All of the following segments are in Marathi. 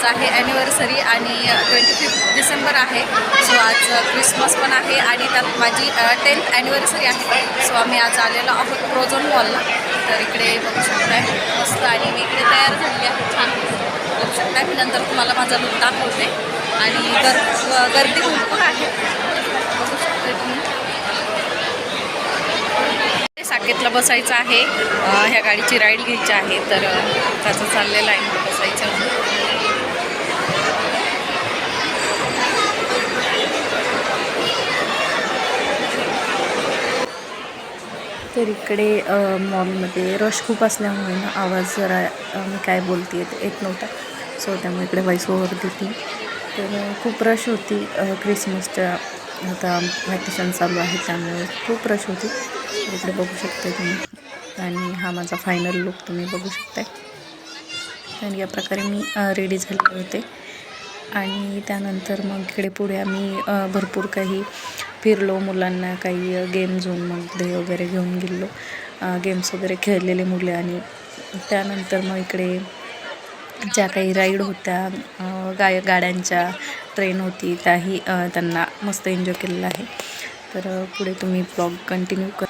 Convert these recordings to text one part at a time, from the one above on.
आहे ॲनिव्हर्सरी आणि 25 डिसेंबर आहे. सो आज क्रिसमस पण आहे आणि त्यात माझी 10th ॲनिव्हर्सरी आहे. सो आम्ही आज आलेलो आहोत प्रोझोन मॉलला. तर इकडे बघू शकताय मस्त आणि मी इकडे तयार झालेली आहे छान बघू शकताय. मी नंतर तुम्हाला माझा लुक दाखवते आणि गर्दी भरपूर आहे बघू शकताय तुम्ही. साकेतला बसायचं आहे, ह्या गाडीची राईड घ्यायची आहे तर त्याचं चाललेलं आहे बसायचं. तर इकडे मॉलमध्ये रश खूप असल्यामुळे ना आवाज जरा मी काय बोलते येत नव्हता. सो त्यामुळे इकडे व्हॉइस ओव्हर दिली. तर खूप रश होती. क्रिसमसच्या आता व्हॅकेशन चालू आहे त्यामुळे खूप रश होती. इकडे बघू शकता तुम्ही आणि हा माझा फायनल लुक तुम्ही बघू शकताय. आणि या प्रकारे मी रेडी झाले होते आणि त्यानंतर मग इकडे पुढे आम्ही भरपूर काही फिरलो. मुलांना काही गेम झोनमध्ये वगैरे घेऊन गेलो. गेम्स वगैरे खेळलेले मुले आणि त्यानंतर मग इकडे ज्या काही राईड होत्या गाड्यांच्या ट्रेन होती त्याही त्यांना मस्त एन्जॉय केलेला आहे. तर पुढे तुम्ही ब्लॉग कंटिन्यू कर.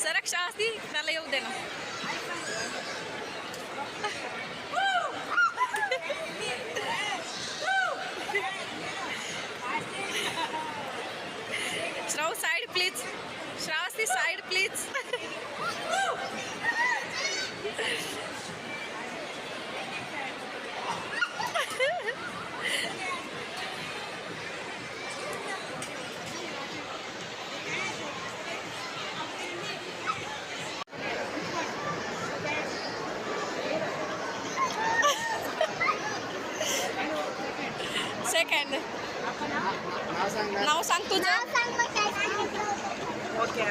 सरक्षा असती त्याला येऊ दे ना. श्राव side please. Shravasti side please. Second नाव सांग तुझं. ओके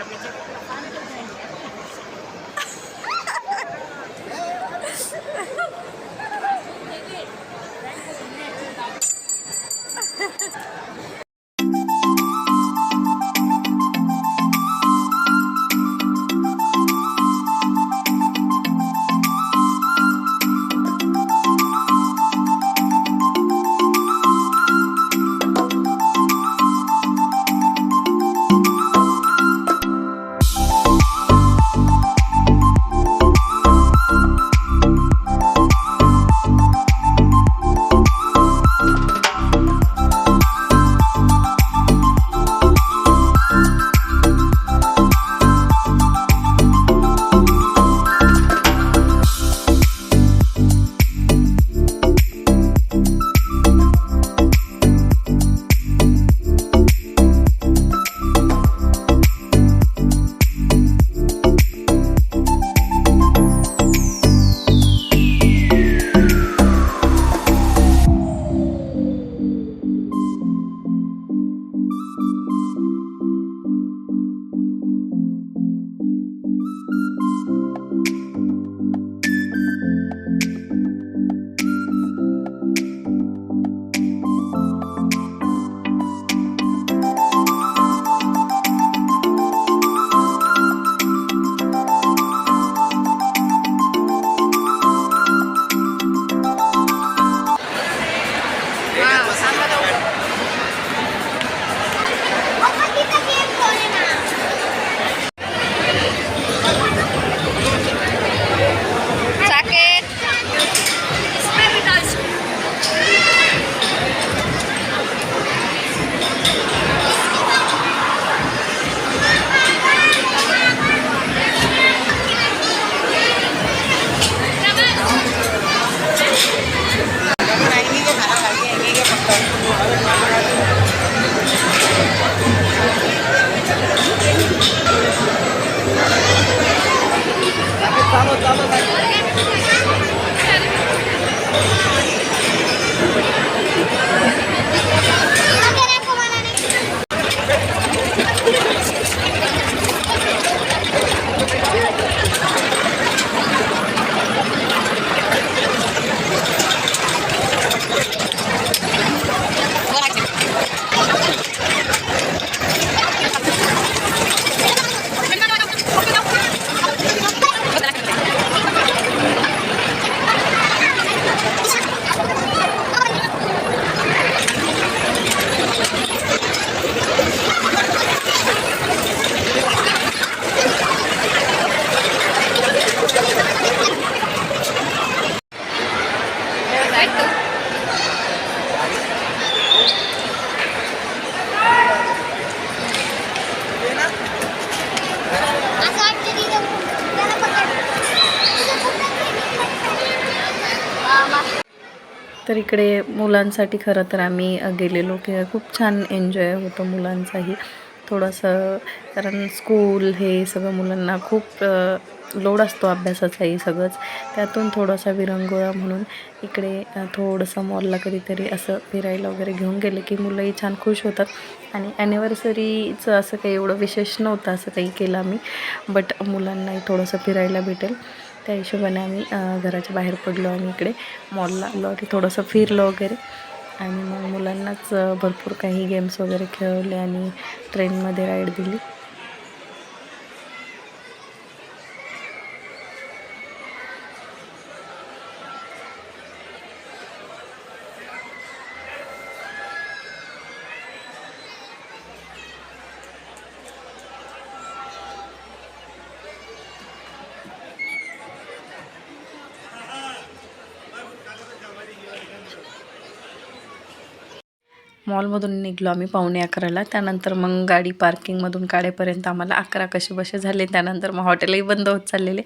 तर इकडे मुलांसाठी खरं तर आम्ही गेलेलो की खूप छान एन्जॉय होतो मुलांचाही थोडंसं, कारण स्कूल हे सगळं मुलांना खूप लोड असतो अभ्यासाचाही सगळंच, त्यातून थोडासा विरंगुळा म्हणून इकडे थोडंसं मॉलला कधीतरी असं फिरायला वगैरे घेऊन गेले की मुलंही छान खुश होतात. आणि ॲनिव्हर्सरीचं असं काही एवढं विशेष नव्हतं असं काही केलं आम्ही, बट मुलांनाही थोडंसं फिरायला भेटेल त्या हिशोबाने आम्ही घराच्या बाहेर पडलो आणि इकडे मॉलला आलो आणि थोडंसं फिरलो वगैरे. आणि मग मुलांनाच भरपूर काही गेम्स वगैरे खेळवले आणि ट्रेनमध्ये राईड दिली. मॉलमधून निघलो आम्ही 11:45ला. त्यानंतर मग गाडी पार्किंगमधून काढेपर्यंत आम्हाला 11 कसेबसे झाले. त्यानंतर मग हॉटेलही बंद होत चाललेले.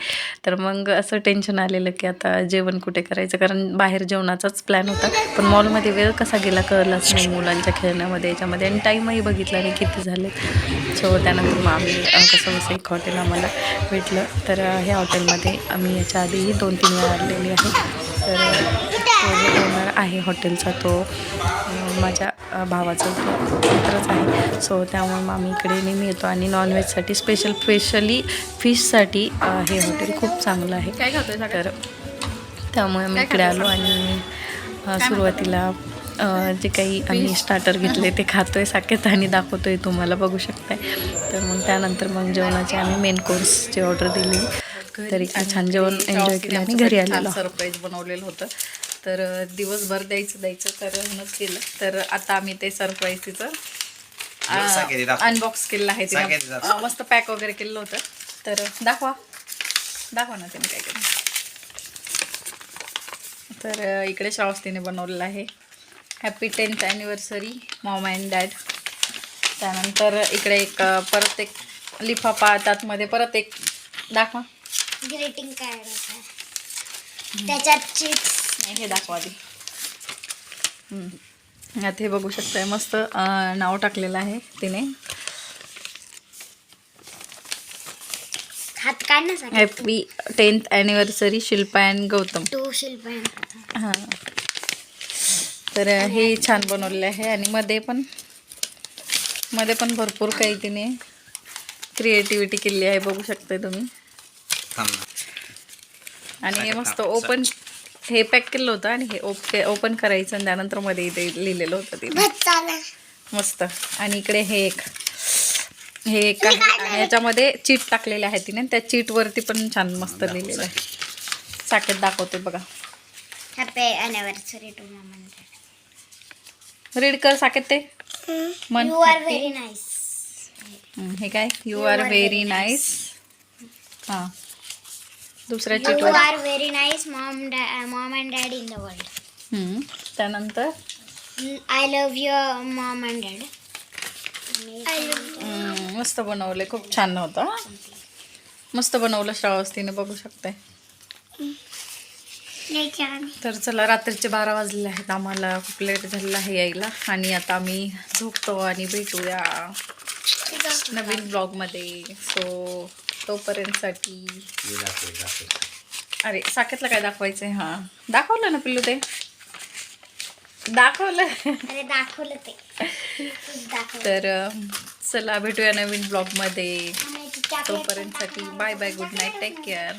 तर मग असं टेन्शन आलेलं की आता जेवण कुठे करायचं, कारण बाहेर जेवणाचाच प्लॅन होता. पण मॉलमध्ये वेळ कसा गेला कळलाच नाही मुलांच्या खेळण्यामध्ये याच्यामध्ये, आणि टाईमही बघितला नाही किती झाले. सो त्यानंतर मग आम्ही कसं एक हॉटेल आम्हाला भेटलं. तर ह्या हॉटेलमध्ये आम्ही याच्या आधीही 2-3 वेळा आलेली आहे. तर तो जो ओनर आहे हॉटेलचा तो माझ्या भावाचा तो मित्रच आहे. सो त्यामुळे मग आम्ही इकडे नेहमी येतो आणि नॉनव्हेजसाठी स्पेशली फिशसाठी हे हॉटेल खूप चांगलं आहे. तर त्यामुळे मी इकडे आलो आणि सुरुवातीला जे काही आम्ही स्टार्टर घेतले ते खातो आहे, साकेत आणि दाखवतो आहे, तुम्हाला बघू शकताय. तर मग त्यानंतर मग जेवणाची आम्ही मेन कोर्सची ऑर्डर दिली. तरी छान जेवण एन्जॉय केलं आणि घरी आलेलो. सरप्राईज बनवलेलं होतं, तर दिवसभर द्यायचं तर म्हणूनच केलं. तर आता आम्ही ते सरप्राईज तिचं अनबॉक्स केलेलं आहे. तिने मस्त पॅक वगैरे केलेलं होतं. तर दाखवा ना तिने काय केलं. तर इकडे श्रावस्तीने बनवलेलं आहे. Happy 10th anniversary Maugham and dad. त्यानंतर इकडे एक परत एक लिफाफा, त्यातमध्ये परत एक दाखवा ग्रीटिंग कार्ड होतं, त्याच्यात चिप्स. हे दाखवा आधी. आता हे बघू शकताय, मस्त नाव टाकलेलं आहे तिने. हात काढण्यासाठी happy 10th anniversary Shilpa and Gautam. To Shilpa. हां, तर हे छान बनवलेलं आहे. आणि मध्ये पण भरपूर काही तिने क्रिएटिव्हिटी केली आहे, बघू शकताय तुम्ही. आणि हे मस्त ओपन हे पॅक केलं होतं आणि हे ओपन करायचं आणि त्यानंतर मध्ये इथे लिहिलेलं होतं ते मस्त. आणि इकडे हे एक आहे, याच्यामध्ये चीट टाकलेले आहे तिने, त्या चीटवरती पण छान मस्त लिहिलेलं आहे. साकेत दाखवते बघा. Happy anniversary to mom and dad. Read कर साकेत ते मन. You are very nice. हे काय, यू आर व्हेरी नाईस. हां, दुसऱ्या यू चीटवर are very nice mom and dad in the world. त्यानंतर I love your mom and dad. मस्त बनवले, खूप छान होतं. मस्त बनवलं श्रावस्तीने, बघू शकताय. तर चला, रात्रीचे 12 वाजले आहेत, आम्हाला खूप लेट झालेलं आहे यायला. आणि आता आम्ही झोपतो आणि भेटूया नवीन ब्लॉगमध्ये. सो तोपर्यंतसाठी अरे साकेतला काय दाखवायचं आहे. हां, दाखवलं ना पिल्लू, ते दाखवलं. अरे दाखवलं ते. तर चला भेटूया नवीन ब्लॉगमध्ये. तोपर्यंतसाठी bye bye, good night, take care.